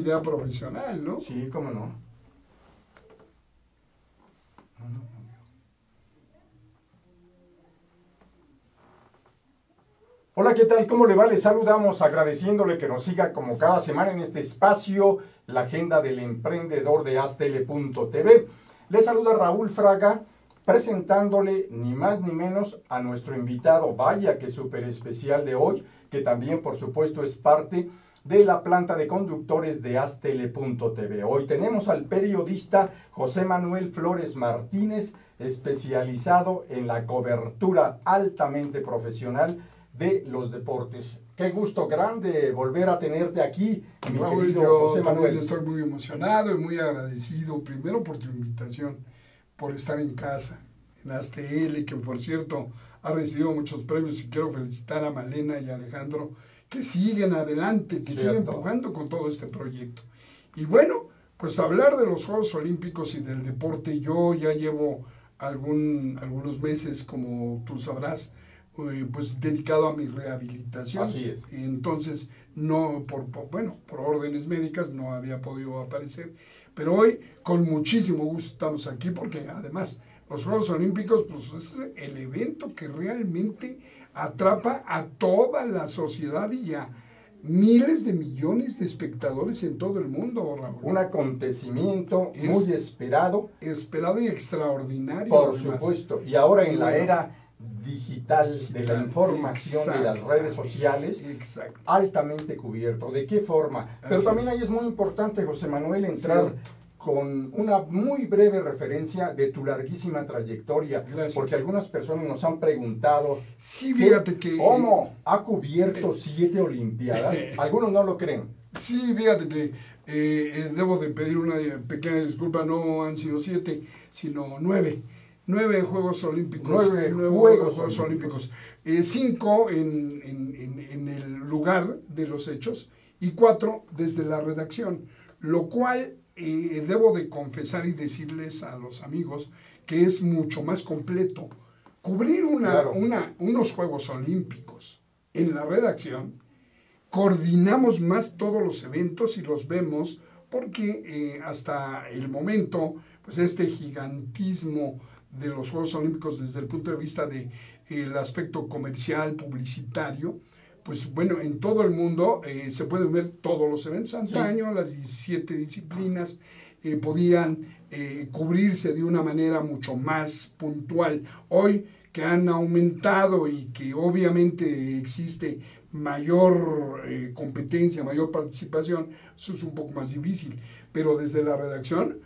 ya profesional, ¿no? Sí, cómo no. Hola, ¿qué tal? ¿Cómo le va? Le saludamos agradeciéndole que nos siga como cada semana en este espacio, la agenda del emprendedor de Astele.tv. Le saluda Raúl Fraga, presentándole ni más ni menos a nuestro invitado, vaya que súper especial de hoy, que también por supuesto es parte de la planta de conductores de Astele.tv. Hoy tenemos al periodista José Manuel Flores Martínez, especializado en la cobertura altamente profesional de los deportes. Qué gusto grande volver a tenerte aquí, mi Raúl, querido yo José también Manuel. estoy muy emocionado y muy agradecido, primero por tu invitación, por estar en casa, en ASTL, que por cierto ha recibido muchos premios, y quiero felicitar a Malena y a Alejandro, que siguen adelante, que siguen empujando con todo este proyecto. Y bueno, pues hablar de los Juegos Olímpicos y del deporte, yo ya llevo algunos meses, como tú sabrás, pues dedicado a mi rehabilitación. Así es. Entonces, no, por órdenes médicas no había podido aparecer. Pero hoy, con muchísimo gusto estamos aquí, porque además los Juegos Olímpicos, pues es el evento que realmente atrapa a toda la sociedad y a miles de millones de espectadores en todo el mundo, Raúl. Un acontecimiento muy esperado. Esperado y extraordinario. Por además. Supuesto. Y ahora en la era digital de la información, de las redes sociales, altamente cubierto. ¿De qué forma? Pero también ahí es muy importante, José Manuel, entrar con una muy breve referencia de tu larguísima trayectoria. Gracias. Porque algunas personas nos han preguntado, sí, fíjate que ¿cómo ha cubierto 7 Olimpiadas? Algunos no lo creen. Sí, fíjate que debo de pedir una pequeña disculpa, no han sido 7, sino 9. 9 Juegos Olímpicos. 9 Juegos Olímpicos. 5 en el lugar de los hechos y 4 desde la redacción. Lo cual debo de confesar y decirles a los amigos que es mucho más completo. Cubrir unos Juegos Olímpicos en la redacción, coordinamos más todos los eventos y los vemos porque hasta el momento, pues este gigantismo de los Juegos Olímpicos desde el punto de vista del aspecto comercial, publicitario, pues bueno, en todo el mundo se pueden ver todos los eventos. Antaño, las 17 disciplinas podían cubrirse de una manera mucho más puntual. Hoy que han aumentado y que obviamente existe mayor competencia, mayor participación, eso es un poco más difícil. Pero desde la redacción,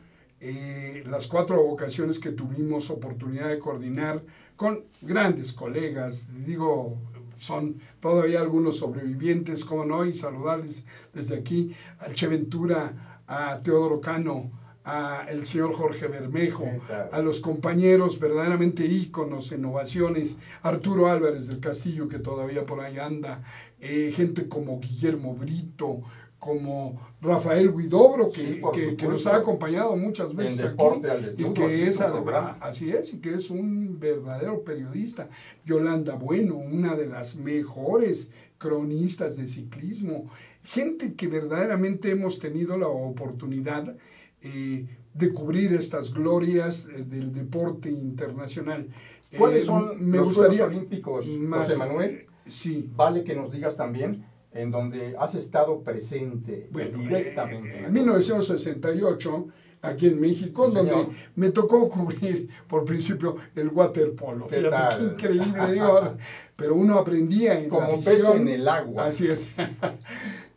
las 4 ocasiones que tuvimos oportunidad de coordinar con grandes colegas, digo, son todavía algunos sobrevivientes, como no, y saludarles desde aquí al Che Ventura, a Teodoro Cano, a el señor Jorge Bermejo, a los compañeros verdaderamente íconos en ovaciones, Arturo Álvarez del Castillo, que todavía por ahí anda, gente como Guillermo Brito, como Rafael Huidobro, que nos ha acompañado muchas veces en Deporte aquí, al Desnudo, y que es así y que es un verdadero periodista. Yolanda Bueno, una de las mejores cronistas de ciclismo, gente que verdaderamente hemos tenido la oportunidad de cubrir estas glorias del deporte internacional. ¿Cuáles son los Juegos Olímpicos, José Manuel? Sí. Vale que nos digas también en donde has estado presente directamente. En 1968, aquí en México, donde me tocó cubrir por principio el waterpolo. Fíjate qué increíble, digo, pero uno aprendía en como la visión. pez en el agua. Así es.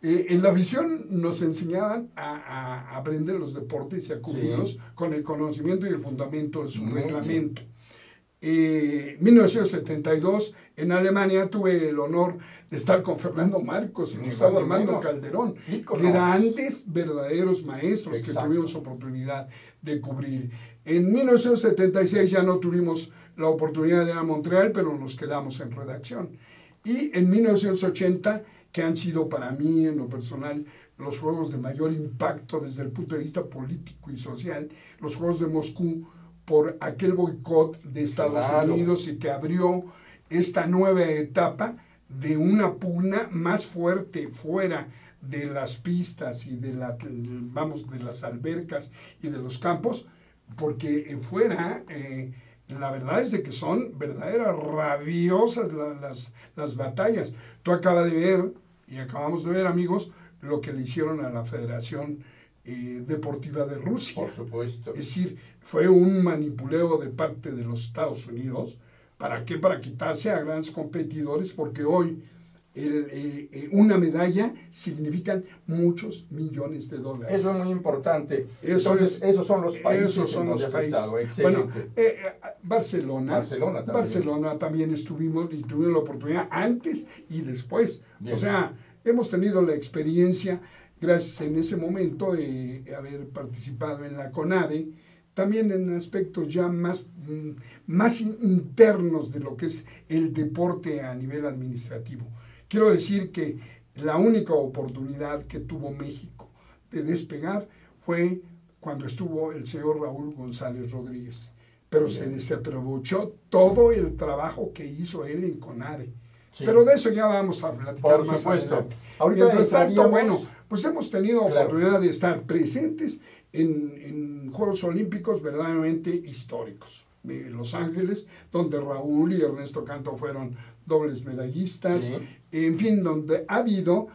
En la visión nos enseñaban a aprender los deportes y a cubrirlos con el conocimiento y el fundamento de su reglamento. 1972, en Alemania, tuve el honor de estar con Fernando Marcos y Gustavo Armando Calderón, grandes, verdaderos maestros que tuvimos oportunidad de cubrir. En 1976 ya no tuvimos la oportunidad de ir a Montreal, pero nos quedamos en redacción. Y en 1980, que han sido para mí, en lo personal, los juegos de mayor impacto desde el punto de vista político y social, los Juegos de Moscú, por aquel boicot de Estados Unidos y que abrió esta nueva etapa de una pugna más fuerte fuera de las pistas y de las albercas y de los campos, porque fuera, la verdad es de que son verdaderas rabiosas las batallas. Tú acabas de ver, y acabamos de ver, amigos, lo que le hicieron a la Federación Deportiva de Rusia. Por supuesto. Es decir, fue un manipuleo de parte de los Estados Unidos. ¿Para qué? Para quitarse a grandes competidores, porque hoy una medalla significan muchos millones de dólares. Eso es muy importante. Entonces, esos son los países. Esos son los países. Excelente. Bueno, Barcelona también estuvimos y tuvimos la oportunidad antes y después. Bien. O sea, hemos tenido la experiencia, gracias en ese momento, de haber participado en la CONADE, también en aspectos ya más internos de lo que es el deporte a nivel administrativo. Quiero decir que la única oportunidad que tuvo México de despegar fue cuando estuvo el señor Raúl González Rodríguez, pero se desaprovechó todo el trabajo que hizo él en CONADE. Sí. Pero de eso ya vamos a platicar más adelante. Mientras tanto, bueno, pues hemos tenido oportunidad de estar presentes en Juegos Olímpicos verdaderamente históricos. Los Ángeles, donde Raúl y Ernesto Canto fueron dobles medallistas, sí. En fin, donde ha habido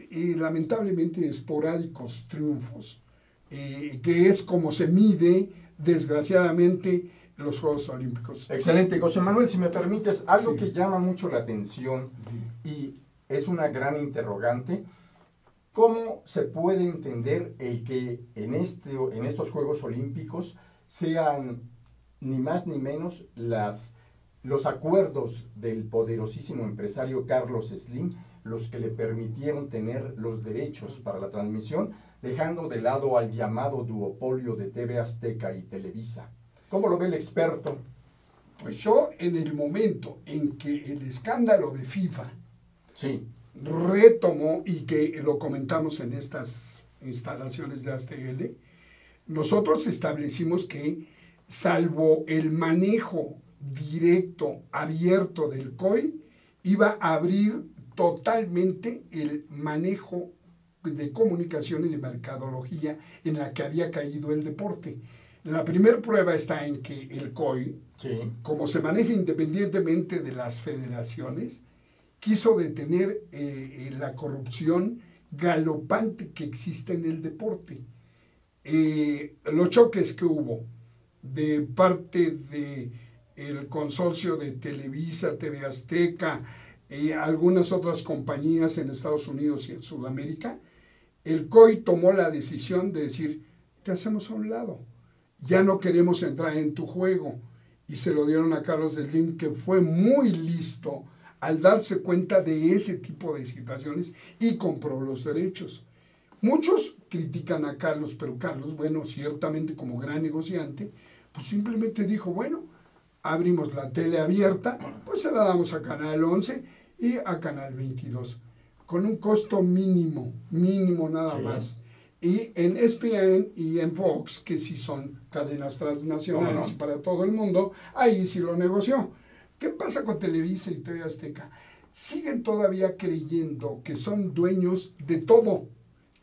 lamentablemente esporádicos triunfos, que es como se mide desgraciadamente los Juegos Olímpicos. Excelente, José Manuel, si me permites, algo que llama mucho la atención y es una gran interrogante. ¿Cómo se puede entender el que en estos Juegos Olímpicos sean ni más ni menos los acuerdos del poderosísimo empresario Carlos Slim los que le permitieron tener los derechos para la transmisión, dejando de lado al llamado duopolio de TV Azteca y Televisa? ¿Cómo lo ve el experto? Pues yo, en el momento en que el escándalo de FIFA retomó, y que lo comentamos en estas instalaciones de AZTL, nosotros establecimos que, salvo el manejo directo, abierto del COI, iba a abrir totalmente el manejo de comunicación y de mercadología en la que había caído el deporte. La primera prueba está en que el COI, como se maneja independientemente de las federaciones, quiso detener la corrupción galopante que existe en el deporte. Los choques que hubo de parte del consorcio de Televisa, TV Azteca y algunas otras compañías en Estados Unidos y en Sudamérica, el COI tomó la decisión de decir, te hacemos a un lado, ya no queremos entrar en tu juego, y se lo dieron a Carlos Slim, que fue muy listo al darse cuenta de ese tipo de situaciones y compró los derechos. Muchos critican a Carlos, pero Carlos, bueno, ciertamente como gran negociante, pues simplemente dijo, bueno, abrimos la tele abierta, pues se la damos a Canal 11 y a Canal 22, con un costo mínimo nada más. Y en ESPN y en Fox, que sí son cadenas transnacionales y para todo el mundo, ahí sí lo negoció. ¿Qué pasa con Televisa y TV Azteca? Siguen todavía creyendo que son dueños de todo.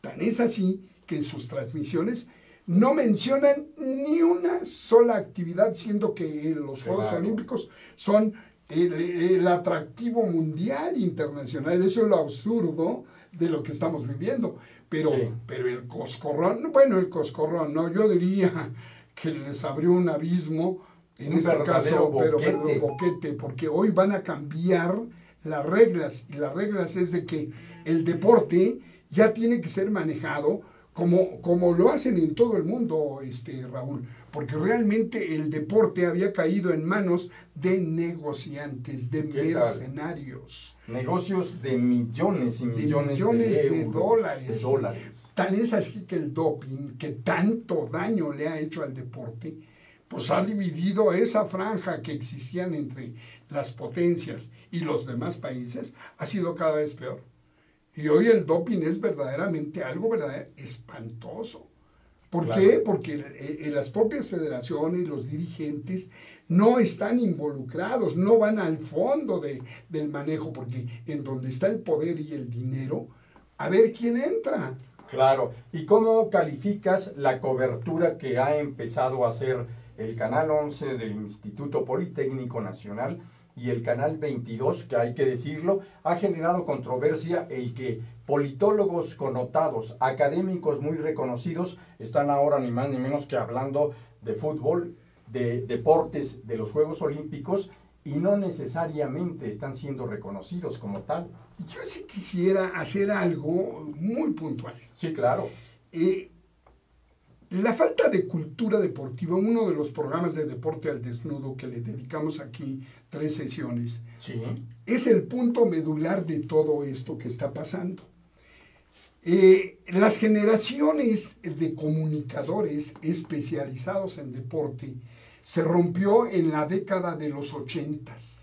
Tan es así que en sus transmisiones no mencionan ni una sola actividad, siendo que los Juegos Olímpicos son el atractivo mundial internacional. Eso es lo absurdo de lo que estamos viviendo. Pero el coscorrón, no, yo diría que les abrió un abismo, en este caso, pero boquete, porque hoy van a cambiar las reglas, y las reglas es de que el deporte ya tiene que ser manejado como lo hacen en todo el mundo, Raúl, porque realmente el deporte había caído en manos de negociantes, de mercenarios. Negocios de millones y millones de dólares. Tan es así que el doping, que tanto daño le ha hecho al deporte, pues ha dividido esa franja que existían entre las potencias y los demás países, ha sido cada vez peor. Y hoy el doping es verdaderamente algo espantoso. ¿Por qué? Porque las propias federaciones, los dirigentes, no están involucrados, no van al fondo del manejo, porque en donde está el poder y el dinero, a ver quién entra. Claro. ¿Y cómo calificas la cobertura que ha empezado a hacer el Canal 11 del Instituto Politécnico Nacional y el Canal 22, que hay que decirlo, ha generado controversia el que politólogos connotados, académicos muy reconocidos, están ahora ni más ni menos que hablando de fútbol, de deportes, de los Juegos Olímpicos, y no necesariamente están siendo reconocidos como tal? Yo sí quisiera hacer algo muy puntual. Sí, claro. La falta de cultura deportiva, uno de los programas de deporte al desnudo que le dedicamos aquí 3 sesiones, Sí. es el punto medular de todo esto que está pasando. Las generaciones de comunicadores especializados en deporte se rompió en la década de los 80s.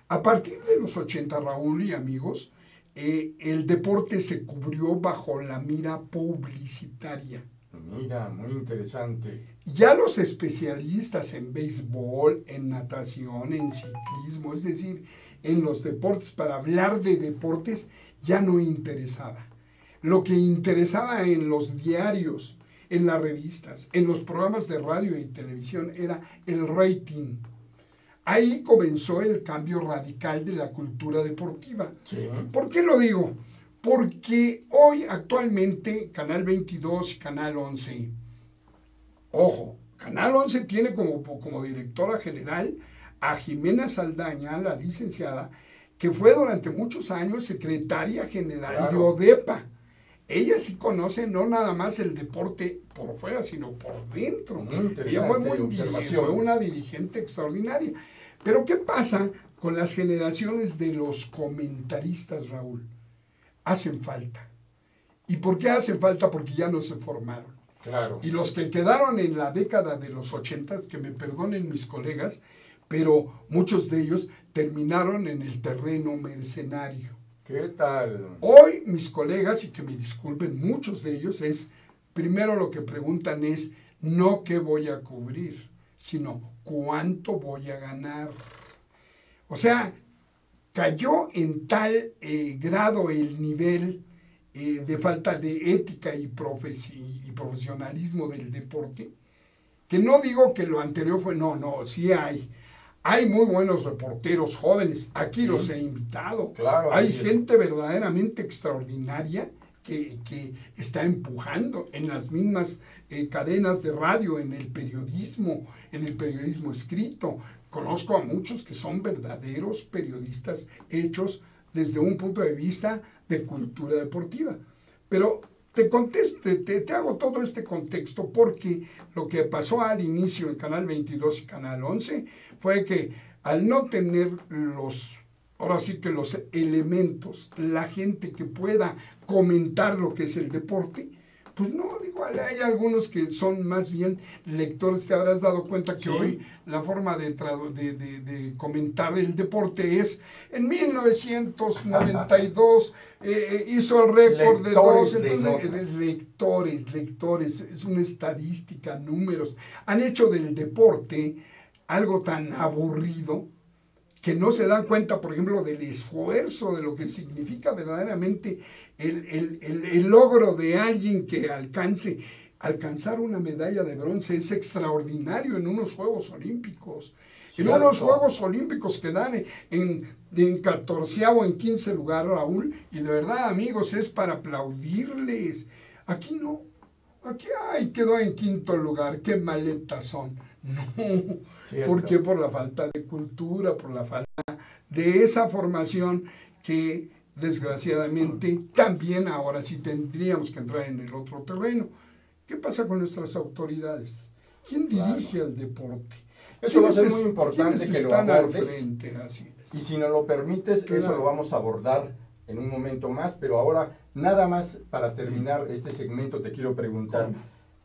A partir de los 80, Raúl y amigos, el deporte se cubrió bajo la mira publicitaria. Mira, muy interesante. Ya los especialistas en béisbol, en natación, en ciclismo, es decir, en los deportes, para hablar de deportes, ya no interesaba. Lo que interesaba en los diarios, en las revistas, en los programas de radio y televisión era el rating. Ahí comenzó el cambio radical de la cultura deportiva. Sí. ¿Por qué lo digo? Porque hoy actualmente Canal 22 y Canal 11, ojo, Canal 11 tiene como directora general a Jimena Saldaña, la licenciada, que fue durante muchos años secretaria general de ODEPA. Ella sí conoce no nada más el deporte por fuera, sino por dentro. Ella fue una dirigente extraordinaria. Pero ¿qué pasa con las generaciones de los comentaristas, Raúl? Hacen falta. ¿Y por qué hacen falta? Porque ya no se formaron. Claro. Y los que quedaron en la década de los 80, que me perdonen mis colegas, pero muchos de ellos terminaron en el terreno mercenario. ¿Qué tal? Hoy mis colegas, y que me disculpen muchos de ellos, primero lo que preguntan es no qué voy a cubrir, sino cuánto voy a ganar. O sea, cayó en tal grado el nivel de falta de ética y profesionalismo del deporte, que no digo que lo anterior fue, no, sí hay muy buenos reporteros jóvenes, aquí los he invitado, claro, hay gente verdaderamente extraordinaria que está empujando en las mismas cadenas de radio, en el periodismo escrito. Conozco a muchos que son verdaderos periodistas hechos desde un punto de vista de cultura deportiva. Pero te hago todo este contexto porque lo que pasó al inicio en Canal 22 y Canal 11 fue que al no tener los elementos, la gente que pueda comentar lo que es el deporte, pues no, digo, hay algunos que son más bien lectores. Te habrás dado cuenta que hoy la forma de comentar el deporte es, en 1992 hizo el récord de 2, entonces lectores, es una estadística, números, han hecho del deporte algo tan aburrido que no se dan cuenta, por ejemplo, del esfuerzo, de lo que significa verdaderamente el logro de alguien que alcanzar una medalla de bronce es extraordinario en unos Juegos Olímpicos. Cierto. En unos Juegos Olímpicos que dan en 14º, en 15 lugar, Raúl, y de verdad, amigos, es para aplaudirles. Aquí no, aquí quedó en 5º lugar, qué maletas son. No, cierto. ¿Por qué? Por la falta de cultura, por la falta de esa formación que desgraciadamente también ahora sí tendríamos que entrar en el otro terreno. ¿Qué pasa con nuestras autoridades? ¿Quién dirige el deporte? Eso va a ser muy importante que lo abordes. Frente? Así es. Y si nos lo permites, claro, eso lo vamos a abordar en un momento más, pero ahora, nada más para terminar este segmento, te quiero preguntar,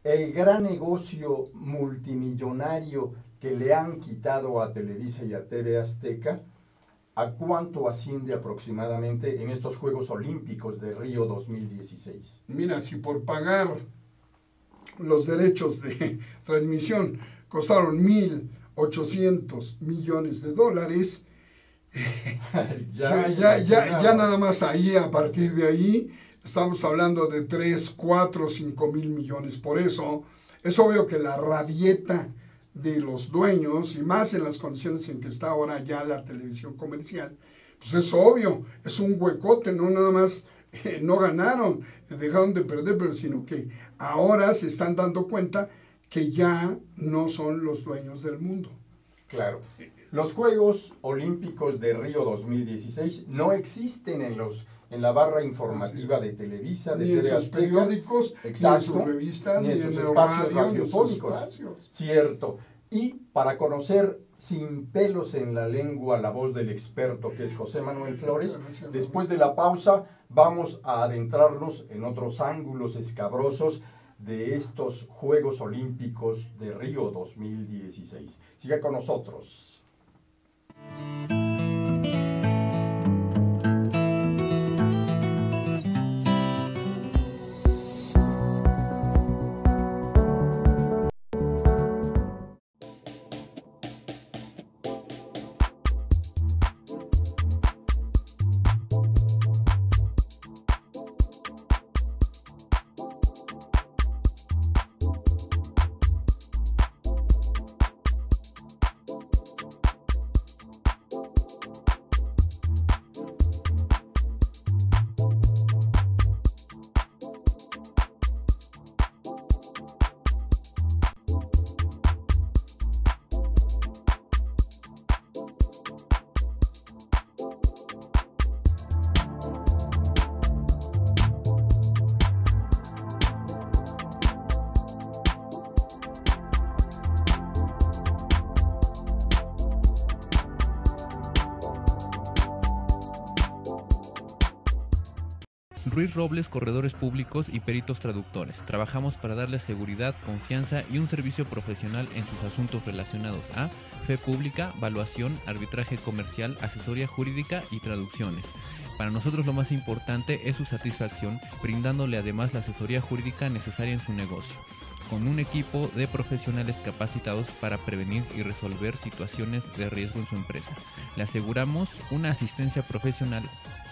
el gran negocio multimillonario que le han quitado a Televisa y a TV Azteca, ¿a cuánto asciende aproximadamente en estos Juegos Olímpicos de Río 2016? Mira, si por pagar los derechos de transmisión costaron $1,800 millones, ya nada más ahí, a partir de ahí, estamos hablando de 3, 4, 5 mil millones. Por eso, es obvio que la rabieta de los dueños, y más en las condiciones en que está ahora ya la televisión comercial, pues es obvio, es un huecote, no nada más no ganaron, dejaron de perder, pero sino que ahora se están dando cuenta que ya no son los dueños del mundo. Claro. Los Juegos Olímpicos de Río 2016 no existen en la barra informativa de Televisa, de ni en sus periódicos, exacto, ni en sus revistas, ni en sus el espacios radio, ni en sus radiofónicos. espacios. Cierto. Y para conocer sin pelos en la lengua la voz del experto, que es José Manuel Flores, después de la pausa vamos a adentrarnos en otros ángulos escabrosos de estos Juegos Olímpicos de Río 2016. Siga con nosotros. Ruiz Robles, corredores públicos y peritos traductores. Trabajamos para darles seguridad, confianza y un servicio profesional en sus asuntos relacionados a fe pública, valuación, arbitraje comercial, asesoría jurídica y traducciones. Para nosotros lo más importante es su satisfacción, brindándole además la asesoría jurídica necesaria en su negocio, con un equipo de profesionales capacitados para prevenir y resolver situaciones de riesgo en su empresa. Le aseguramos una asistencia profesional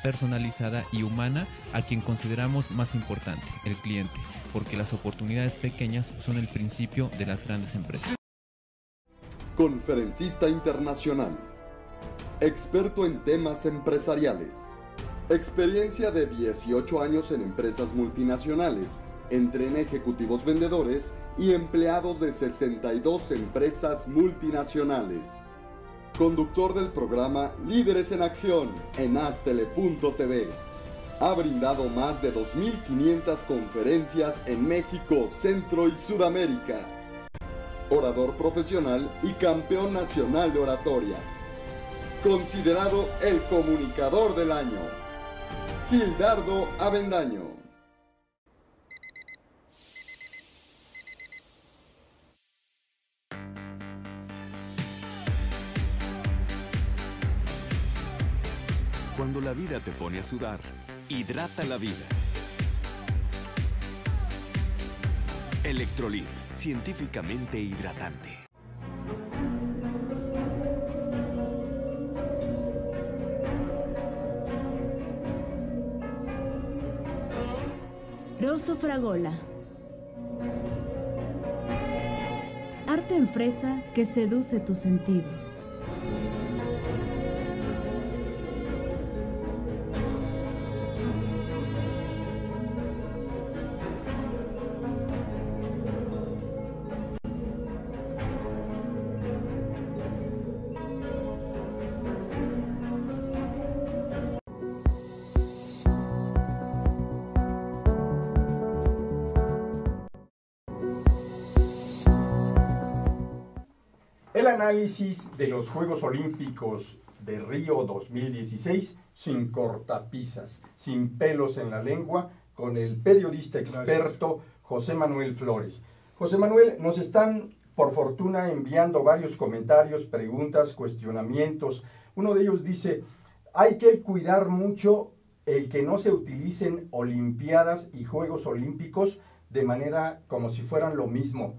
personalizada y humana a quien consideramos más importante, el cliente, porque las oportunidades pequeñas son el principio de las grandes empresas. Conferencista internacional, experto en temas empresariales, experiencia de 18 años en empresas multinacionales, entrena ejecutivos vendedores y empleados de 62 empresas multinacionales. Conductor del programa Líderes en Acción en Astele.tv. Ha brindado más de 2.500 conferencias en México, Centro y Sudamérica. Orador profesional y campeón nacional de oratoria. Considerado el comunicador del año. Gildardo Avendaño. Cuando la vida te pone a sudar, hidrata la vida. Electrolit, científicamente hidratante. Rosso Fragola. Arte en fresa que seduce tus sentidos. El análisis de los Juegos Olímpicos de Río 2016 sin cortapisas, sin pelos en la lengua, con el periodista experto José Manuel Flores. José Manuel, nos están por fortuna enviando varios comentarios, preguntas, cuestionamientos. Uno de ellos dice, hay que cuidar mucho el que no se utilicen Olimpiadas y Juegos Olímpicos de manera como si fueran lo mismo.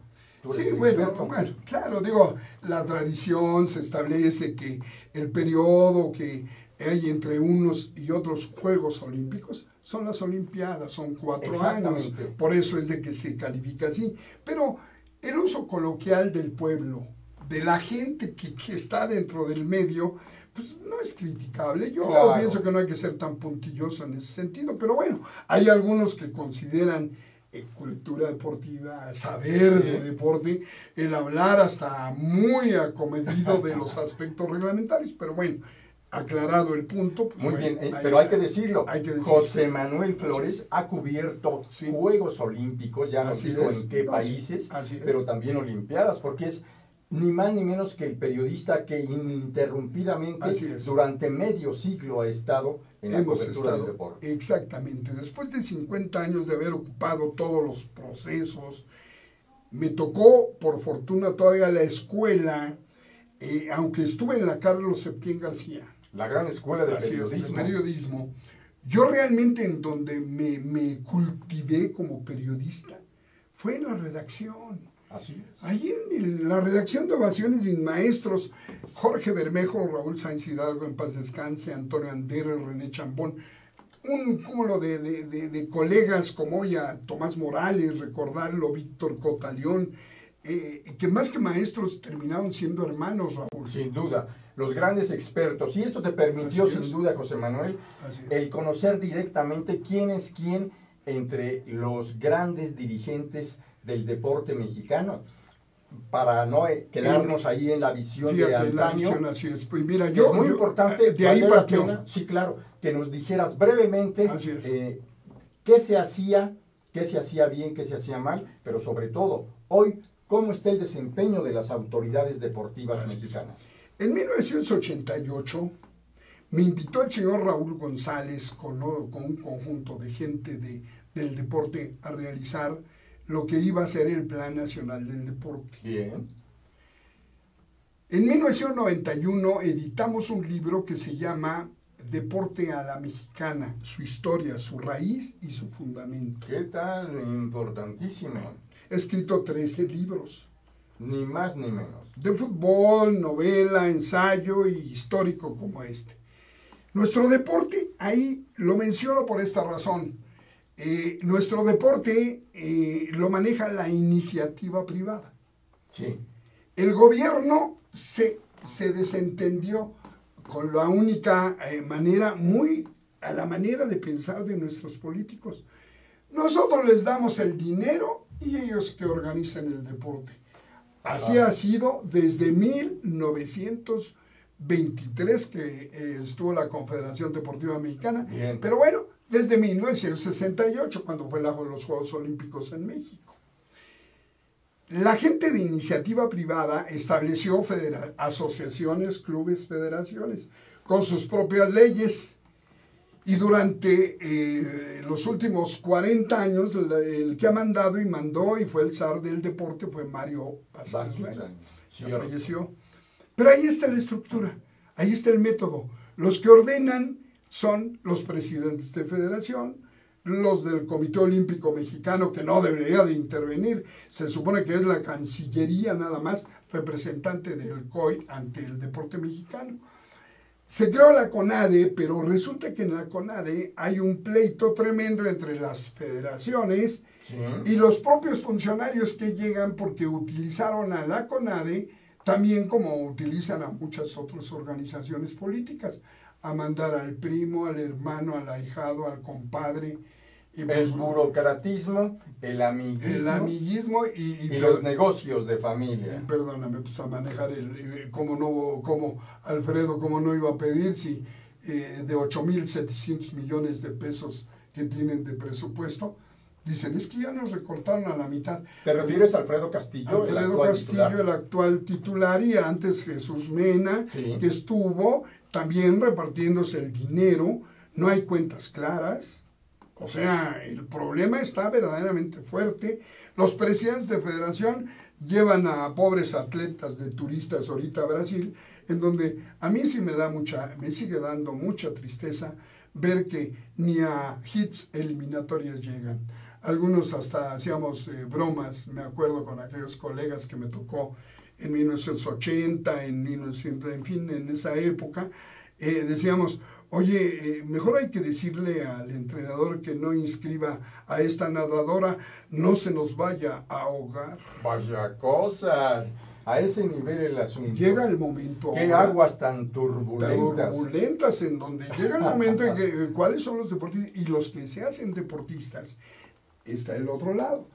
tú eres Sí, el bueno, experto. bueno, claro, digo, la tradición se establece que el periodo que hay entre unos y otros Juegos Olímpicos son las Olimpiadas, son 4 años, Exactamente. por eso es de que se califica así. Pero el uso coloquial del pueblo, de la gente que está dentro del medio, pues no es criticable. Yo Claro. pienso que no hay que ser tan puntilloso en ese sentido, pero bueno, hay algunos que consideran cultura deportiva, saber Sí. de deporte, el hablar hasta muy acomedido de los aspectos reglamentarios, pero bueno, aclarado el punto. Pues Muy bueno, bien, pero hay que decirlo. hay que decirlo. José Manuel Flores Así es. ha cubierto Sí. Juegos Olímpicos, ya nos Así dijo es. en qué No, países, así es. pero también Olimpiadas, porque es ni más ni menos que el periodista que ininterrumpidamente Así es. durante medio siglo ha estado en la Hemos cobertura del estado, deporte. exactamente, después de 50 años de haber ocupado todos los procesos, me tocó, por fortuna, todavía la escuela, aunque estuve en la Carlos Septién García, La gran escuela de así es, periodismo. de periodismo, yo realmente en donde me cultivé como periodista fue en la redacción. Así es. Ahí en la redacción de Ovaciones, mis maestros, Jorge Bermejo, Raúl Sáenz Hidalgo, en paz descanse, Antonio Andere, René Chambón, un cúmulo de colegas como ya Tomás Morales, recordarlo, Víctor Cotaleón, que más que maestros terminaron siendo hermanos, Raúl. Sin duda, los grandes expertos. Y esto te permitió, Así es. sin duda, José Manuel, Así es. el conocer directamente quién es quién entre los grandes dirigentes del deporte mexicano, para no quedarnos ahí en la visión de Fíjate, la antaño. visión así es. Pues mira, Es muy importante, de ahí vale la partió. pena, sí, claro, que nos dijeras brevemente Así es. qué se hacía bien, qué se hacía mal, pero sobre todo, hoy, cómo está el desempeño de las autoridades deportivas Así es. mexicanas. En 1988 me invitó el señor Raúl González con un conjunto de gente del deporte a realizar lo que iba a ser el Plan Nacional del Deporte. Bien. En 1991 editamos un libro que se llama Deporte a la Mexicana, su historia, su raíz y su fundamento. ¿Qué tal? Importantísimo. He escrito 13 libros, Ni más ni menos. de fútbol, novela, ensayo y histórico como este. Nuestro deporte, ahí lo menciono por esta razón, nuestro deporte lo maneja la iniciativa privada. Sí. El gobierno se desentendió con la única manera, muy a la manera de pensar de nuestros políticos. Nosotros les damos el dinero y ellos que organizan el deporte. Así ha sido desde 1923 que estuvo la Confederación Deportiva Mexicana. Bien. Pero bueno, desde 1968, cuando fue los Juegos Olímpicos en México. La gente de iniciativa privada estableció asociaciones, clubes, federaciones, con sus propias leyes. Y durante los últimos 40 años, el que ha mandado y mandó y fue el zar del deporte fue Mario Vázquez Raña. Ya falleció. Pero ahí está la estructura, ahí está el método. Los que ordenan son los presidentes de federación, los del Comité Olímpico Mexicano, que no debería de intervenir, se supone que es la Cancillería nada más, representante del COI ante el deporte mexicano. Se creó la CONADE, pero resulta que en la CONADE hay un pleito tremendo entre las federaciones y los propios funcionarios que llegan porque utilizaron a la CONADE también como utilizan a muchas otras organizaciones políticas, a mandar al primo, al hermano, al ahijado, al compadre. Y el burocratismo, el amiguismo, y los negocios de familia. Perdóname, pues a manejar como Alfredo, cómo no iba a pedir si de 8,700 millones de pesos que tienen de presupuesto, dicen, es que ya nos recortaron a la mitad. ¿Te refieres a Alfredo Castillo? Alfredo Castillo, el actual titular, y antes Jesús Mena, sí, que estuvo también repartiéndose el dinero, no hay cuentas claras. O sea, el problema está verdaderamente fuerte. Los presidentes de federación llevan a pobres atletas de turistas ahorita a Brasil, en donde a mí sí me sigue dando mucha tristeza ver que ni a hits eliminatorias llegan. algunos hasta hacíamos bromas, me acuerdo con aquellos colegas que me tocó en 1980, en fin, en esa época, decíamos, oye, mejor hay que decirle al entrenador que no inscriba a esta nadadora, no se nos vaya a ahogar. Vaya cosas, a ese nivel el asunto. Llega el momento. Qué aguas tan turbulentas. Turbulentas, en donde llega el momento en que cuáles son los deportistas y los que se hacen deportistas. Está el otro lado.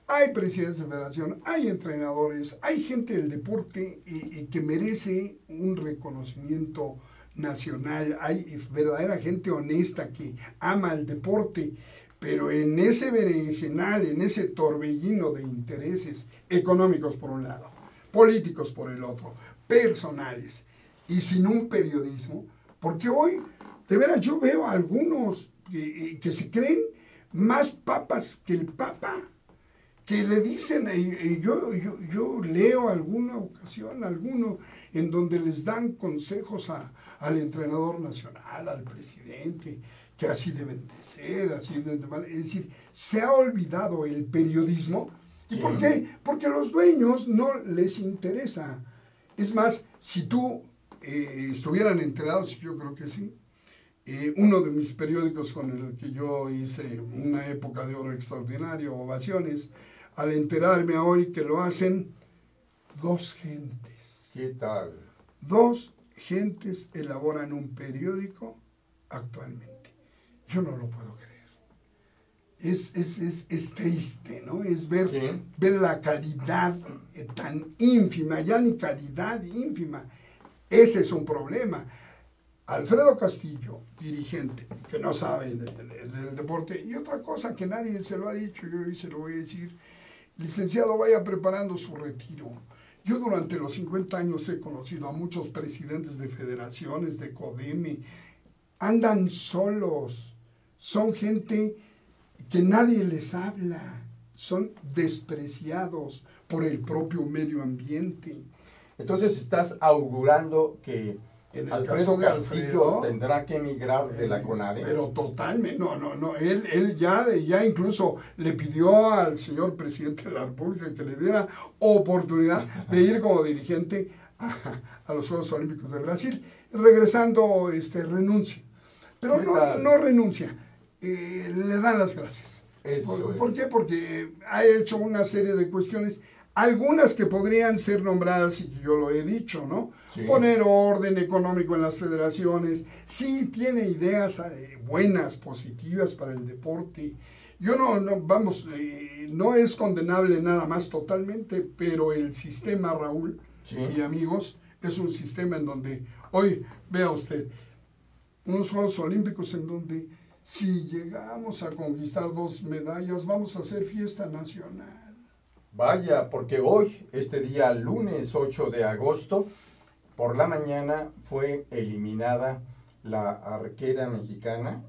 Hay presidentes de federación, hay entrenadores, hay gente del deporte que merece un reconocimiento nacional, hay verdadera gente honesta que ama el deporte, pero en ese berenjenal, en ese torbellino de intereses económicos por un lado, políticos por el otro, personales, y sin un periodismo, porque hoy, de veras, yo veo a algunos que se creen más papas que el papa, que le dicen, y yo leo alguna ocasión, alguno, en donde les dan consejos al entrenador nacional, al presidente, que así deben de ser, así deben de... Es decir, se ha olvidado el periodismo. ¿Y Sí. por qué? Porque a los dueños no les interesa. Es más, si tú estuvieran enterados, yo creo que sí, uno de mis periódicos con el que yo hice una época de oro extraordinario, Ovaciones, al enterarme hoy que lo hacen 2 gentes. ¿Qué tal? 2 gentes elaboran un periódico actualmente. Yo no lo puedo creer. Es triste, ¿no? Es ver, Sí. ver la calidad tan ínfima, ya ni calidad ínfima. Ese es un problema. Alfredo Castillo, dirigente, que no sabe del deporte, y otra cosa que nadie se lo ha dicho, yo hoy se lo voy a decir, licenciado, vaya preparando su retiro. Yo durante los 50 años he conocido a muchos presidentes de federaciones, de CODEME, andan solos, son gente que nadie les habla, son despreciados por el propio medio ambiente. Entonces estás augurando que En el Alfredo caso de Castillo Alfredo, tendrá que emigrar de la CONADE. Pero totalmente, no, él ya incluso le pidió al señor presidente de la República que le diera oportunidad de ir como dirigente a los Juegos Olímpicos de Brasil. Regresando, renuncia. Pero no renuncia, le dan las gracias. ¿Por qué? Porque ha hecho una serie de cuestiones, algunas que podrían ser nombradas, y yo lo he dicho, ¿no? Sí. Poner orden económico en las federaciones, sí tiene ideas buenas, positivas para el deporte. Yo no es condenable nada más totalmente, pero el sistema, Raúl, Sí. y amigos, es un sistema en donde, hoy, vea usted, unos Juegos Olímpicos en donde si llegamos a conquistar 2 medallas, vamos a hacer fiesta nacional. Vaya, porque hoy, este día lunes 8 de agosto, por la mañana fue eliminada la arquera mexicana,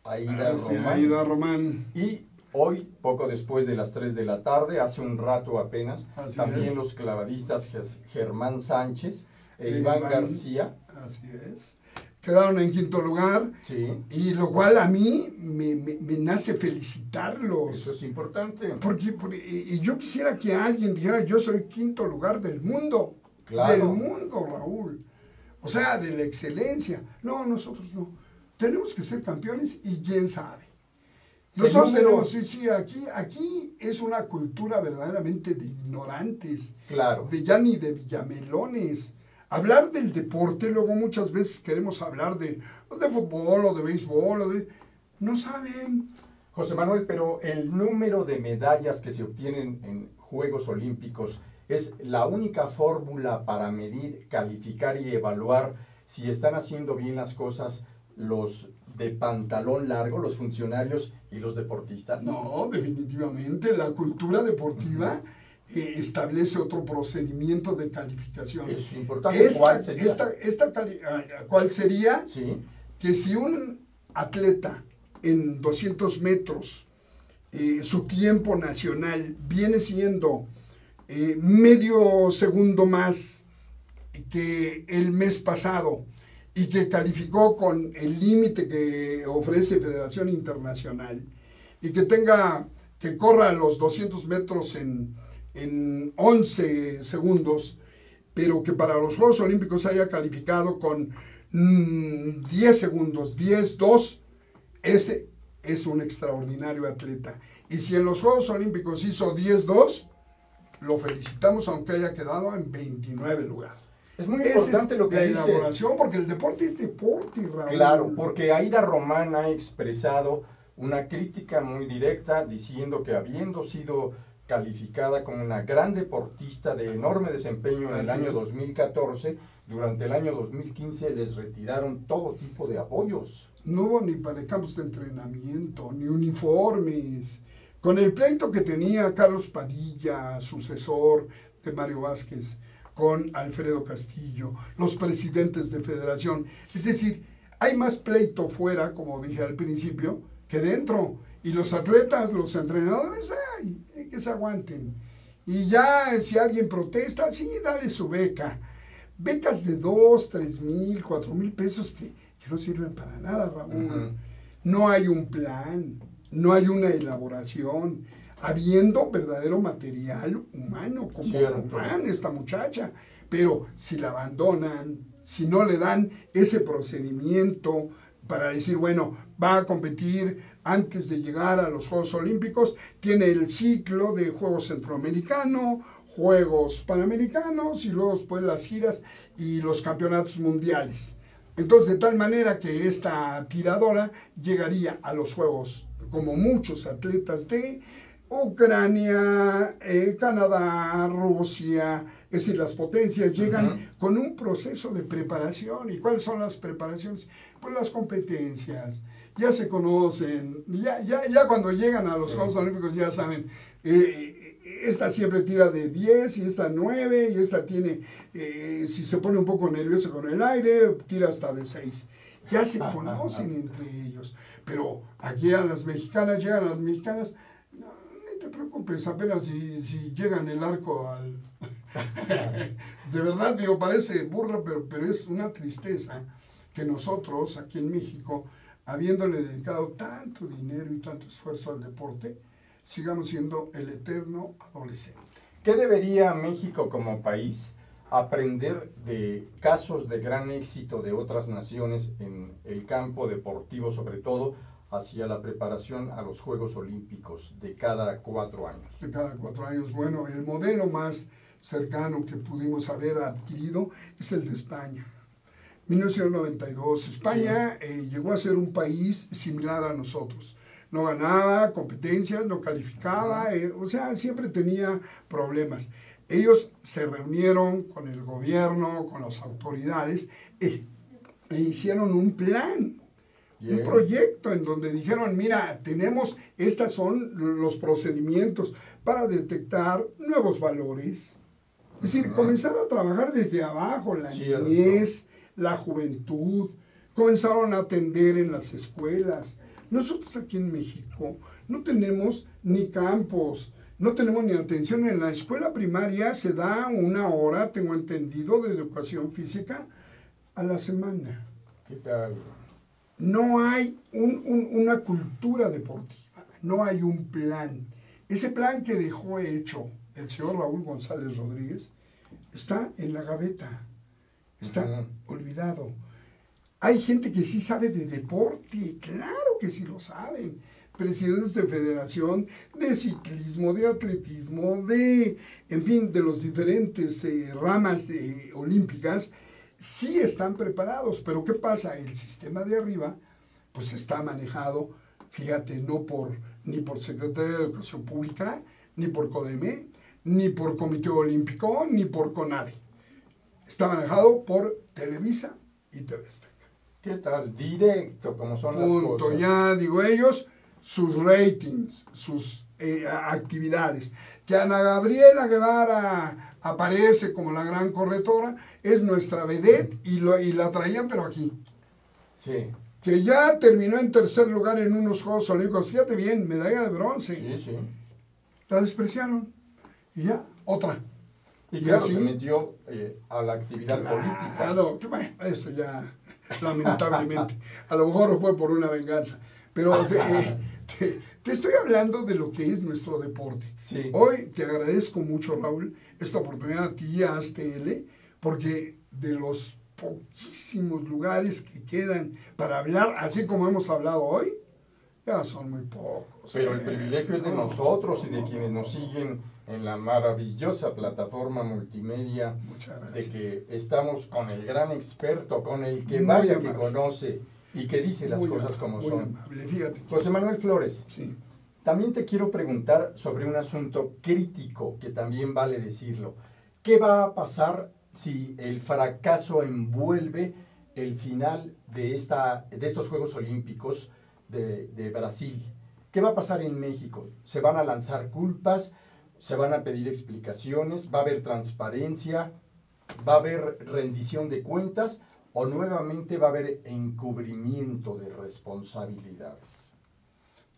Aida Román. Y hoy, poco después de las 3 de la tarde, hace un rato apenas, Así también es. los clavadistas Germán Sánchez e Iván García. Así es. Quedaron en 5º lugar, Sí, y lo cual a mí me nace felicitarlos. eso es importante. Porque y yo quisiera que alguien dijera, yo soy 5º lugar del mundo. Claro. Del mundo, Raúl. O sea, de la excelencia. No, nosotros no. Tenemos que ser campeones y quién sabe. Nosotros tenemos, sí, aquí es una cultura verdaderamente de ignorantes. Claro. De ya ni de villamelones. Hablar del deporte, luego muchas veces queremos hablar de fútbol o de béisbol, no saben. José Manuel, pero el número de medallas que se obtienen en Juegos Olímpicos es la única fórmula para medir, calificar y evaluar si están haciendo bien las cosas los de pantalón largo, los funcionarios y los deportistas. No, definitivamente, la cultura deportiva establece otro procedimiento de calificación. Es importante. ¿Cuál sería? ¿Cuál sería? Sí. Que si un atleta en 200 metros, su tiempo nacional viene siendo medio segundo más que el mes pasado y que calificó con el límite que ofrece Federación Internacional, y que corra los 200 metros en 11 segundos, pero que para los Juegos Olímpicos haya calificado con 10 segundos, 10-2, ese es un extraordinario atleta. Y si en los Juegos Olímpicos hizo 10-2, lo felicitamos aunque haya quedado en 29 lugar. Es muy importante lo que dices. La elaboración, porque el deporte es deporte, Raúl. Claro, porque Aida Román ha expresado una crítica muy directa diciendo que habiendo sido calificada como una gran deportista de enorme desempeño en el año 2014, durante el año 2015 les retiraron todo tipo de apoyos. No hubo ni para campos de entrenamiento, ni uniformes. Con el pleito que tenía Carlos Padilla, sucesor de Mario Vázquez, con Alfredo Castillo, los presidentes de federación. Es decir, hay más pleito fuera, como dije al principio, que dentro. Y los atletas, los entrenadores, que se aguanten. Y ya, si alguien protesta, sí, dale su beca. Becas de 2, 3 mil, 4 mil pesos que no sirven para nada, Raúl. No hay un plan, no hay una elaboración, habiendo verdadero material humano, como Román, esta muchacha. Pero si la abandonan, si no le dan ese procedimiento para decir, bueno, va a competir antes de llegar a los Juegos Olímpicos, tiene el ciclo de Juegos Centroamericanos, Juegos Panamericanos y luego después las giras y los campeonatos mundiales. Entonces, de tal manera que esta tiradora llegaría a los Juegos, como muchos atletas de Ucrania, Canadá, Rusia, es decir, las potencias llegan con un proceso de preparación. ¿Y cuáles son las preparaciones? Pues las competencias, ya se conocen, ya cuando llegan a los Juegos Olímpicos ya saben, esta siempre tira de 10 y esta 9 y esta tiene, si se pone un poco nervioso con el aire, tira hasta de 6. Ya se conocen entre ellos. Pero aquí llegan las mexicanas, no te preocupes, apenas si llegan el arco al... De verdad, digo, parece burla, pero es una tristeza que nosotros aquí en México, habiéndole dedicado tanto dinero y tanto esfuerzo al deporte, sigamos siendo el eterno adolescente. ¿Qué debería México como país aprender de casos de gran éxito de otras naciones en el campo deportivo, sobre todo hacia la preparación a los Juegos Olímpicos de cada 4 años? De cada 4 años, bueno, el modelo más cercano que pudimos haber adquirido es el de España. 1992, España llegó a ser un país similar a nosotros. No ganaba competencias, no calificaba, o sea, siempre tenía problemas. Ellos se reunieron con el gobierno, con las autoridades, e hicieron un plan, un proyecto en donde dijeron, mira, estos son los procedimientos para detectar nuevos valores. Es decir, comenzar a trabajar desde abajo, la niñez, la juventud, comenzaron a atender en las escuelas. Nosotros aquí en México no tenemos ni campos, no tenemos ni atención. En la escuela primaria se da 1 hora, tengo entendido, de educación física a la semana. ¿Qué tal? No hay una cultura deportiva, no hay un plan. Ese plan que dejó hecho el señor Raúl González Rodríguez está en la gaveta, está olvidado. Hay gente que sí sabe de deporte, claro que sí lo saben. Presidentes de federación, de ciclismo, de atletismo, en fin, de los diferentes ramas olímpicas, sí están preparados. Pero ¿qué pasa? El sistema de arriba, pues está manejado, fíjate, ni por Secretaría de Educación Pública, ni por CODEME, ni por Comité Olímpico, ni por CONADE. Está manejado por Televisa y TV Azteca. ¿Qué tal? Directo, como son las cosas. Ya digo ellos, sus ratings, sus actividades. Que Ana Gabriela Guevara aparece como la gran corredora, es nuestra vedette y la traían, pero aquí. Sí. Que ya terminó en 3er lugar en unos Juegos Olímpicos, fíjate bien, medalla de bronce. Sí. La despreciaron. Y ya, otra. Y claro, se metió a la actividad política. Claro, bueno, eso ya, lamentablemente. A lo mejor fue por una venganza. Pero te Te estoy hablando de lo que es nuestro deporte. Sí. Hoy te agradezco mucho, Raúl, esta oportunidad a ti, a ASTL, porque de los poquísimos lugares que quedan para hablar, así como hemos hablado hoy, ya son muy pocos. Pero el privilegio es de nosotros y de quienes nos siguen en la maravillosa plataforma multimedia, Muchas de gracias. que estamos con el gran experto, con el que Muy vaya amable. que conoce y que dice las Muy cosas amable, como muy son. amable, fíjate. José Manuel Flores, Sí. también te quiero preguntar sobre un asunto crítico, que también vale decirlo. ¿Qué va a pasar si el fracaso envuelve el final de estos Juegos Olímpicos de Brasil? ¿Qué va a pasar en México? ¿Se van a lanzar culpas? ¿Se van a pedir explicaciones? ¿Va a haber transparencia? ¿Va a haber rendición de cuentas? ¿O nuevamente va a haber encubrimiento de responsabilidades?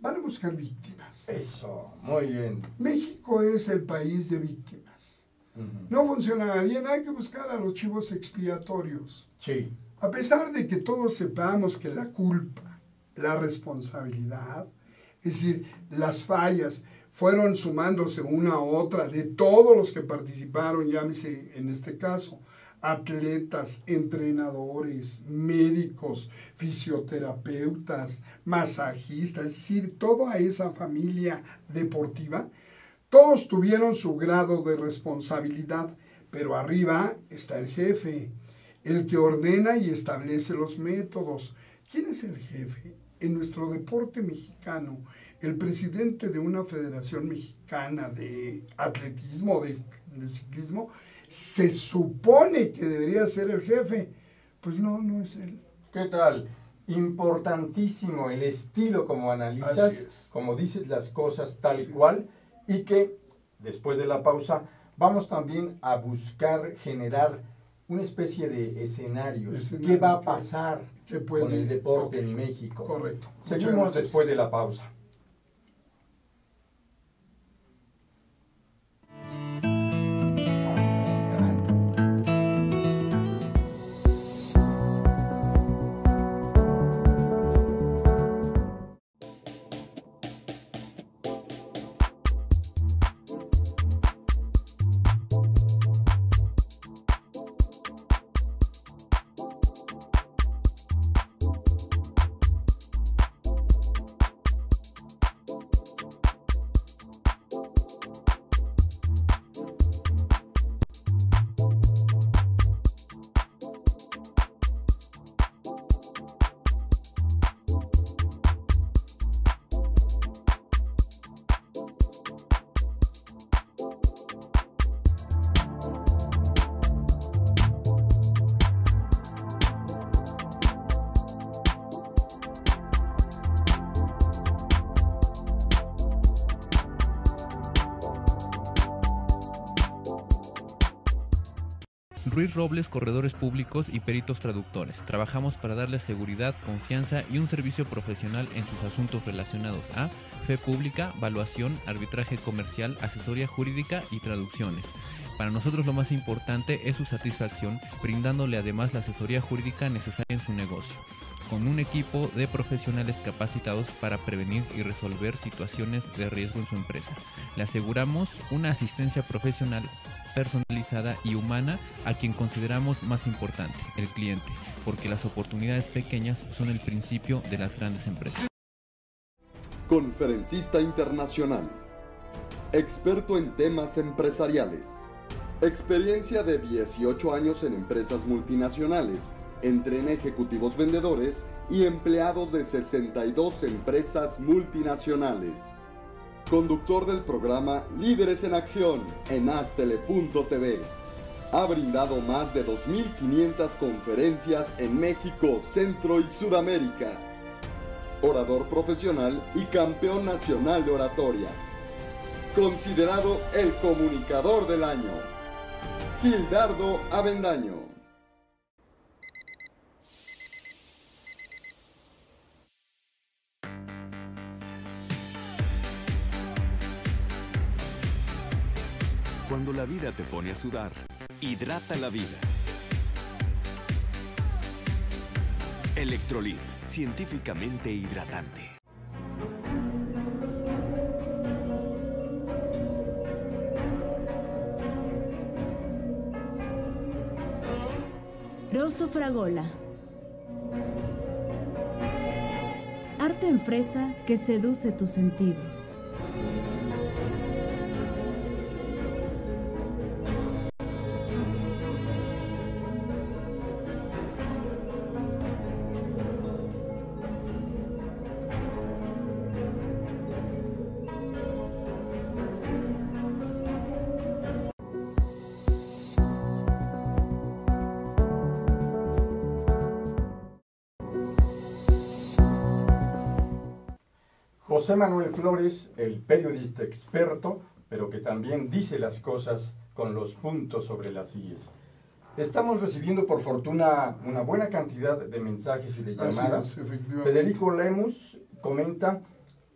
Van a buscar víctimas. Eso, muy bien. México es el país de víctimas. Ujú. No funciona bien, hay que buscar a los chivos expiatorios. Sí, A pesar de que todos sepamos que la culpa, la responsabilidad, es decir, las fallas fueron sumándose una a otra de todos los que participaron, llámese en este caso, atletas, entrenadores, médicos, fisioterapeutas, masajistas, es decir, toda esa familia deportiva, todos tuvieron su grado de responsabilidad, pero arriba está el jefe, el que ordena y establece los métodos. ¿Quién es el jefe? En nuestro deporte mexicano, el presidente de una federación mexicana de atletismo, de ciclismo, se supone que debería ser el jefe. Pues no, no es él. ¿qué tal? Importantísimo el estilo como analizas, Así es. como dices las cosas tal Así es. cual, y que después de la pausa vamos también a buscar generar una especie de escenarios. Escenario, ¿Qué va a ¿qué- pasar qué puede- con el deporte ok, en México? correcto. Muchas Seguimos gracias. después de la pausa. Ruiz Robles, corredores públicos y peritos traductores. Trabajamos para darles seguridad, confianza y un servicio profesional en sus asuntos relacionados a fe pública, valuación, arbitraje comercial, asesoría jurídica y traducciones. Para nosotros lo más importante es su satisfacción, brindándole además la asesoría jurídica necesaria en su negocio, con un equipo de profesionales capacitados para prevenir y resolver situaciones de riesgo en su empresa. Le aseguramos una asistencia profesional personalizada y humana a quien consideramos más importante, el cliente, porque las oportunidades pequeñas son el principio de las grandes empresas. Conferencista internacional. Experto en temas empresariales. Experiencia de 18 años en empresas multinacionales. Entrena ejecutivos vendedores y empleados de 62 empresas multinacionales. Conductor del programa Líderes en Acción en ASTL.TV. Ha brindado más de 2.500 conferencias en México, Centro y Sudamérica. Orador profesional y campeón nacional de oratoria. Considerado el comunicador del año. Gildardo Avendaño. Cuando la vida te pone a sudar, hidrata la vida. Electrolit, científicamente hidratante. Oso Fragola. Arte en fresa que seduce tus sentidos. José Manuel Flores, el periodista experto, pero que también dice las cosas con los puntos sobre las íes. Estamos recibiendo, por fortuna, una buena cantidad de mensajes y de llamadas. Federico Lemus comenta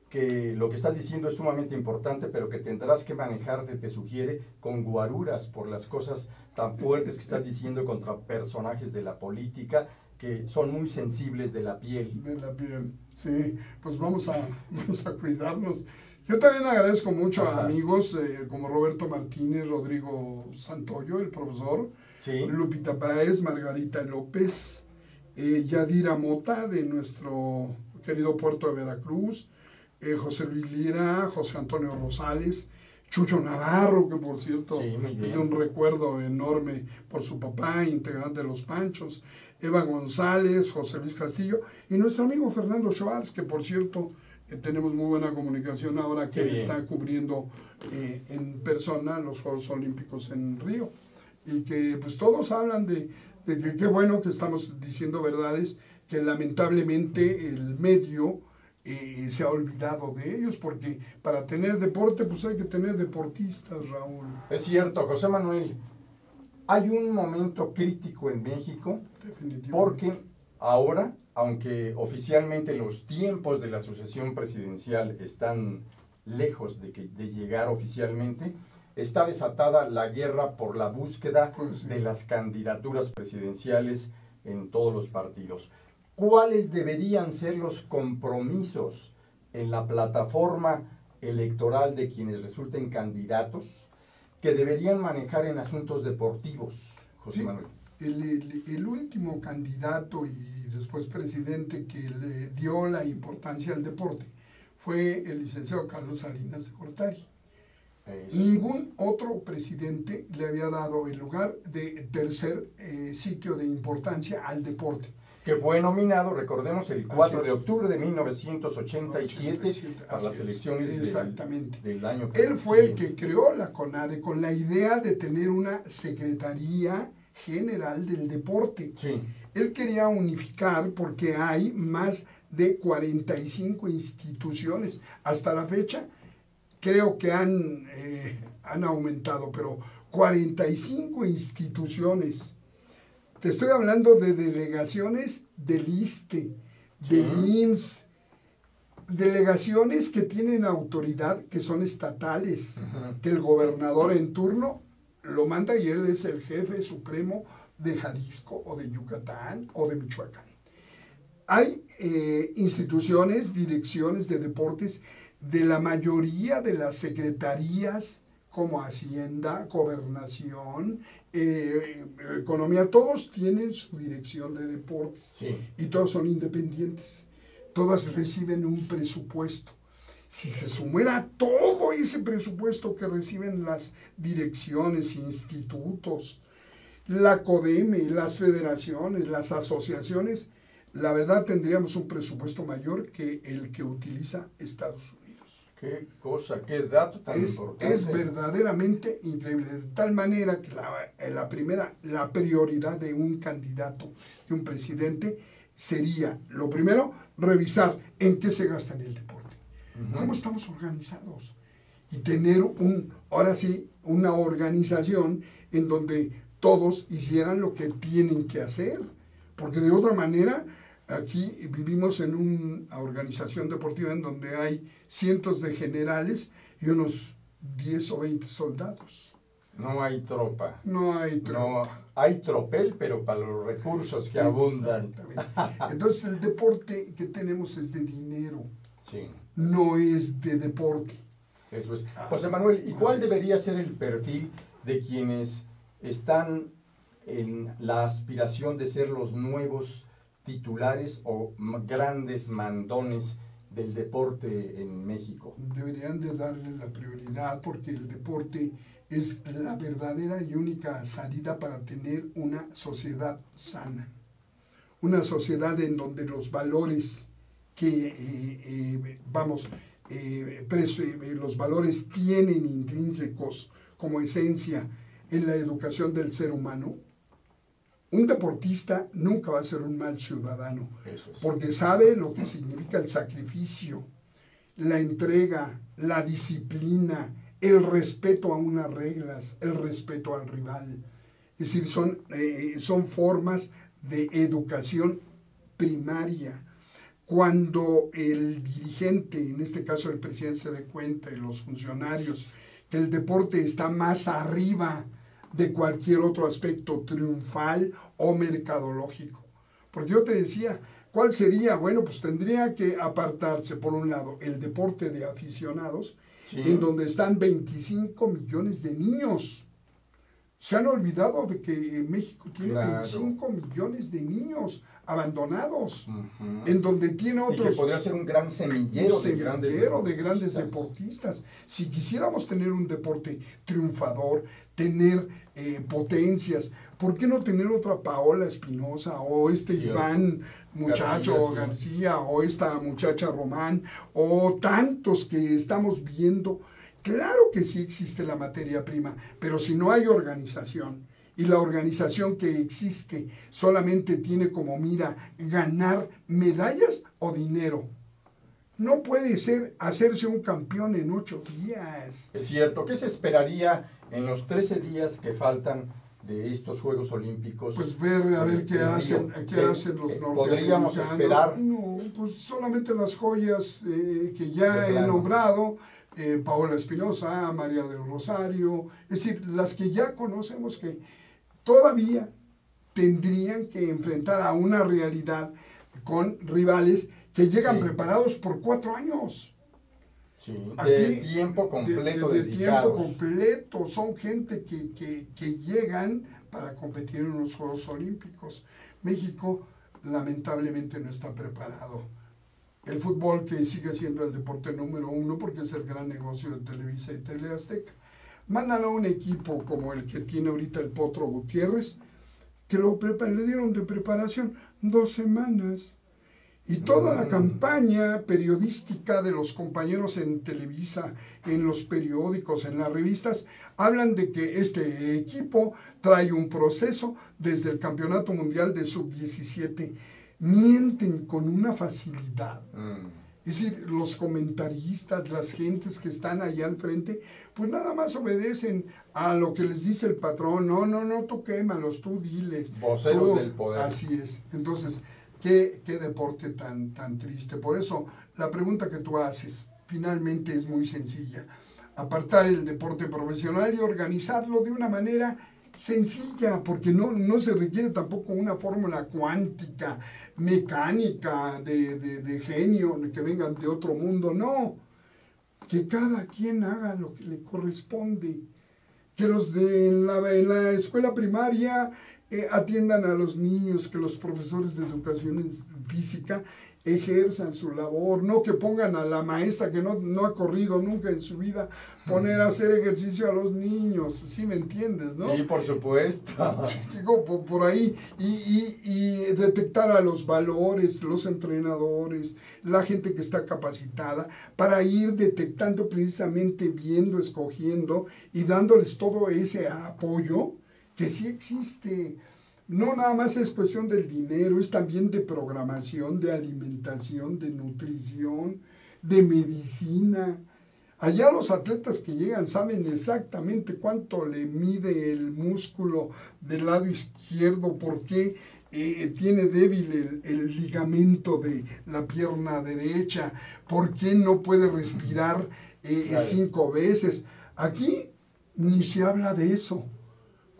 que lo que estás diciendo es sumamente importante, pero que tendrás que manejarte, te sugiere, con guaruras por las cosas tan fuertes que estás diciendo contra personajes de la política que son muy sensibles de la piel. De la piel, sí. Pues vamos a cuidarnos. Yo también agradezco mucho a amigos como Roberto Martínez, Rodrigo Santoyo, el profesor, Sí. Lupita Páez, Margarita López, Yadira Mota, de nuestro querido puerto de Veracruz, José Luis Lira, José Antonio Rosales, Chucho Navarro, que por cierto Sí, es de un recuerdo enorme por su papá, integrante de Los Panchos, Eva González, José Luis Castillo, y nuestro amigo Fernando Schwartz, que por cierto tenemos muy buena comunicación ahora que está cubriendo en persona los Juegos Olímpicos en Río. Y que pues todos hablan de que qué bueno que estamos diciendo verdades, que lamentablemente el medio se ha olvidado de ellos, porque para tener deporte pues hay que tener deportistas, Raúl. Es cierto, José Manuel. Hay un momento crítico en México porque ahora, aunque oficialmente los tiempos de la sucesión presidencial están lejos de llegar oficialmente, está desatada la guerra por la búsqueda de las candidaturas presidenciales en todos los partidos. ¿Cuáles deberían ser los compromisos en la plataforma electoral de quienes resulten candidatos que deberían manejar en asuntos deportivos, José Manuel? El último candidato y después presidente que le dio la importancia al deporte fue el licenciado Carlos Salinas de Gortari. Ningún otro presidente le había dado el lugar de tercer sitio de importancia al deporte. Que fue nominado, recordemos, el 4 de octubre de 1987 para las elecciones del año. Él fue el que creó la CONADE con la idea de tener una Secretaría General del Deporte. Sí. Él quería unificar porque hay más de 45 instituciones. Hasta la fecha creo que han aumentado, pero 45 instituciones. Te estoy hablando de delegaciones del ISSSTE, del IMSS, delegaciones que tienen autoridad, que son estatales, que el gobernador en turno lo manda y él es el jefe supremo de Jalisco o de Yucatán o de Michoacán. Hay instituciones, direcciones de deportes de la mayoría de las secretarías como Hacienda, Gobernación, Economía, todos tienen su dirección de deportes y todos son independientes, todas reciben un presupuesto. Si se sumara todo ese presupuesto que reciben las direcciones, institutos, la CODEME, las federaciones, las asociaciones, la verdad tendríamos un presupuesto mayor que el que utiliza Estados Unidos. Qué cosa, qué dato tan importante. Es verdaderamente increíble, de tal manera que la prioridad de un candidato, de un presidente, sería, lo primero, revisar en qué se gasta en el deporte, cómo estamos organizados, y tener ahora sí, una organización en donde todos hicieran lo que tienen que hacer, porque de otra manera aquí vivimos en una organización deportiva en donde hay cientos de generales y unos 10 o 20 soldados. No hay tropa. No hay tropa. No, hay tropel, pero para los recursos que abundan. Entonces el deporte que tenemos es de dinero, sí, no es de deporte. Eso es. José Manuel, ¿y cuál debería ser el perfil de quienes están en la aspiración de ser los nuevos titulares o grandes mandones del deporte en México? Deberían de darle la prioridad porque el deporte es la verdadera y única salida para tener una sociedad sana. Una sociedad en donde los valores los valores tienen intrínsecos como esencia en la educación del ser humano. Un deportista nunca va a ser un mal ciudadano, porque sabe lo que significa el sacrificio, la entrega, la disciplina, el respeto a unas reglas, el respeto al rival. Es decir, son formas de educación primaria. Cuando el dirigente, en este caso el presidente, se dé cuenta y los funcionarios, que el deporte está más arriba de cualquier otro aspecto triunfal o mercadológico. Porque yo te decía, ¿cuál sería? Bueno, pues tendría que apartarse, por un lado, el deporte de aficionados, en donde están 25 millones de niños. Se han olvidado de que México tiene 25 millones de niños abandonados, en donde tiene otros... Y que podría ser un gran semillero de grandes deportistas. Si quisiéramos tener un deporte triunfador, tener potencias, ¿por qué no tener otra Paola Espinosa o Iván García o esta muchacha Román o tantos que estamos viendo? Claro que sí existe la materia prima, pero si no hay organización, y la organización que existe solamente tiene como mira ganar medallas o dinero, no puede hacerse un campeón en 8 días. Es cierto. ¿Qué se esperaría en los 13 días que faltan de estos Juegos Olímpicos? Pues ver qué hacen los norteamericanos. ¿Podríamos esperar? No, pues solamente las joyas que ya he nombrado, Paola Espinosa, María del Rosario, es decir, las que ya conocemos que todavía tendrían que enfrentar a una realidad con rivales que llegan preparados por 4 años. Sí, de tiempo completo de dedicados. Tiempo completo, son gente que llegan para competir en los Juegos Olímpicos. México lamentablemente no está preparado. El fútbol, que sigue siendo el deporte número 1 porque es el gran negocio de Televisa y Teleazteca, mandan a un equipo como el que tiene ahorita el Potro Gutiérrez, que le dieron de preparación 2 semanas. Y toda la campaña periodística de los compañeros en Televisa, en los periódicos, en las revistas, hablan de que este equipo trae un proceso desde el Campeonato Mundial de Sub-17. Mienten con una facilidad. Es decir, los comentaristas, las gentes que están allá al frente, pues nada más obedecen a lo que les dice el patrón. No, tú quémalos, tú diles. Voceros del poder. Así es. Entonces, ¿qué deporte tan triste? Por eso, la pregunta que tú haces finalmente es muy sencilla. Apartar el deporte profesional y organizarlo de una manera sencilla, porque no se requiere tampoco una fórmula cuántica, mecánica, de genio, que vengan de otro mundo, no. Que cada quien haga lo que le corresponde. Que los en la escuela primaria atiendan a los niños, que los profesores de educación física ejerzan su labor, no que pongan a la maestra que no ha corrido nunca en su vida, poner a hacer ejercicio a los niños, ¿sí me entiendes, no? Sí, por supuesto. Digo, por ahí, y detectar a los valores, los entrenadores, la gente que está capacitada, para ir detectando precisamente, viendo, escogiendo, y dándoles todo ese apoyo que sí existe. No nada más es cuestión del dinero, es también de programación, de alimentación, de nutrición, de medicina. Allá los atletas que llegan saben exactamente cuánto le mide el músculo del lado izquierdo, por qué tiene débil el ligamento de la pierna derecha, por qué no puede respirar 5 veces. Aquí ni se habla de eso.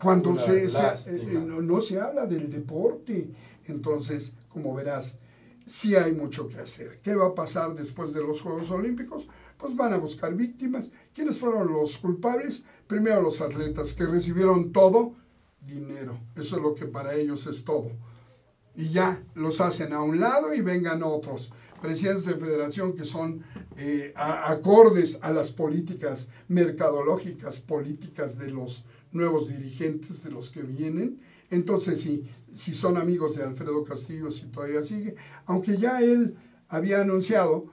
Cuando no se habla del deporte. Entonces, como verás, sí hay mucho que hacer. ¿Qué va a pasar después de los Juegos Olímpicos? Pues van a buscar víctimas. ¿Quiénes fueron los culpables? Primero los atletas que recibieron todo dinero. Eso es lo que para ellos es todo. Y ya los hacen a un lado y vengan otros presidentes de federación que son acordes a las políticas mercadológicas, políticas de los nuevos dirigentes, de los que vienen. Entonces, si son amigos de Alfredo Castillo, si todavía sigue, aunque ya él había anunciado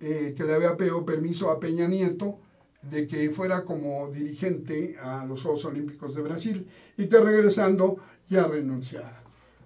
que le había pedido permiso a Peña Nieto de que fuera como dirigente a los Juegos Olímpicos de Brasil y que regresando ya renunciara.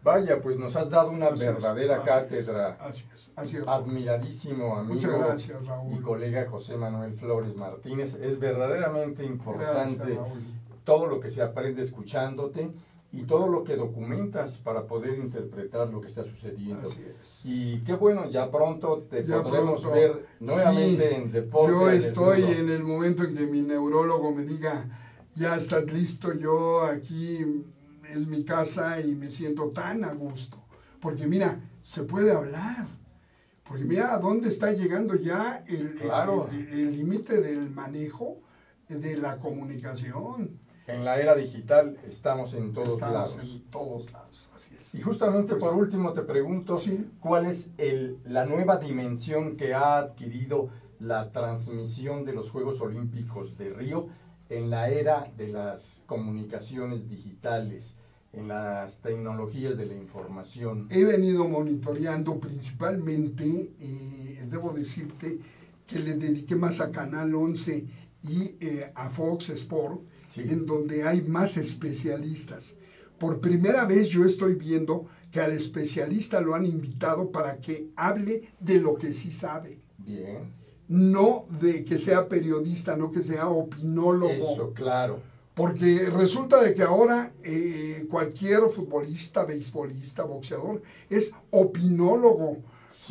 Vaya, pues nos has dado una verdadera cátedra. Así es. Admiradísimo amigo. Muchas gracias, Raúl. Y colega José Manuel Flores Martínez. Es verdaderamente importante Gracias, Raúl. todo lo que se aprende escuchándote y todo lo que documentas para poder interpretar lo que está sucediendo. Así es. Y qué bueno, ya pronto te Ya podremos pronto. ver nuevamente Sí, en Deporte. yo al estoy Desnudo. en el momento en que mi neurólogo me diga, ya estás listo, yo aquí es mi casa y me siento tan a gusto. Porque mira, se puede hablar. Porque mira a dónde está llegando ya el límite del manejo de la comunicación. En la era digital estamos en todos Estamos lados. en todos lados, así es. Y justamente Pues, por último te pregunto, sí. ¿cuál es la nueva dimensión que ha adquirido la transmisión de los Juegos Olímpicos de Río en la era de las comunicaciones digitales, en las tecnologías de la información? He venido monitoreando principalmente, debo decirte que le dediqué más a Canal 11 y a Fox Sport, Sí. en donde hay más especialistas. Por primera vez yo estoy viendo que al especialista lo han invitado para que hable de lo que sí sabe. Bien. No de que sea periodista, no que sea opinólogo. Eso, claro. Porque resulta de que ahora cualquier futbolista, beisbolista, boxeador es opinólogo.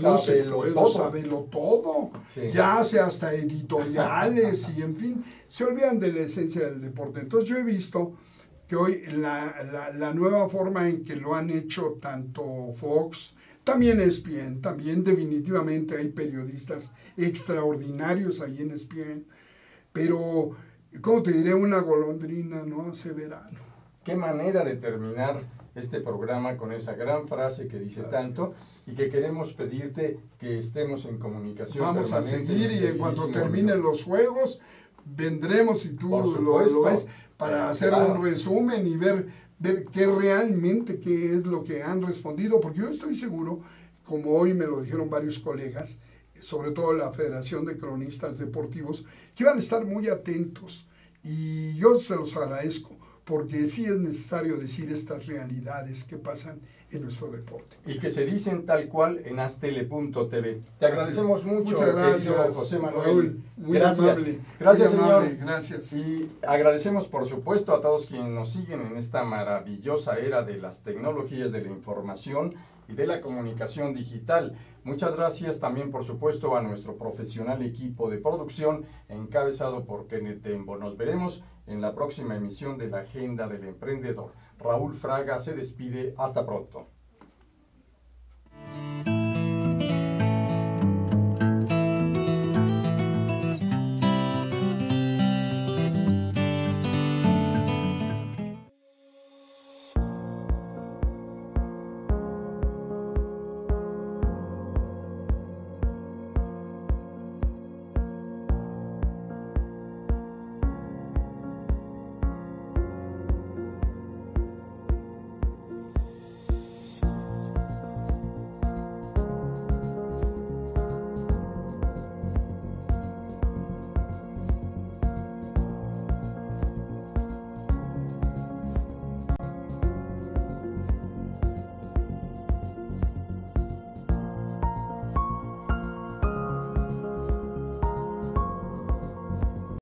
No se Sábelo puede, todo. sábelo todo. Sí. Ya hace hasta editoriales y en fin, se olvidan de la esencia del deporte. Entonces yo he visto que hoy la nueva forma en que lo han hecho tanto Fox, también ESPN, también definitivamente hay periodistas extraordinarios ahí en ESPN, pero, ¿cómo te diré? Una golondrina no hace verano. Qué manera de terminar este programa con esa gran frase que dice tanto y que queremos pedirte que estemos en comunicación. Vamos a permanente, seguir y en cuanto queridísimo terminen amigo. los juegos, vendremos si tú Por lo supuesto. ves para hacer Claro. un resumen y ver qué realmente qué es lo que han respondido, porque yo estoy seguro, como hoy me lo dijeron varios colegas, sobre todo la Federación de Cronistas Deportivos, que iban a estar muy atentos y yo se los agradezco, porque sí es necesario decir estas realidades que pasan en nuestro deporte. Y que se dicen tal cual en astele.tv. Te Gracias. agradecemos mucho, Muchas gracias, querido José Manuel. Raúl, muy gracias. amable. Gracias, muy señor. amable, gracias. Y agradecemos, por supuesto, a todos quienes nos siguen en esta maravillosa era de las tecnologías de la información y de la comunicación digital. Muchas gracias también, por supuesto, a nuestro profesional equipo de producción encabezado por Kenneth Tembo. Nos veremos en la próxima emisión de la Agenda del Emprendedor. Raúl Fraga se despide. Hasta pronto.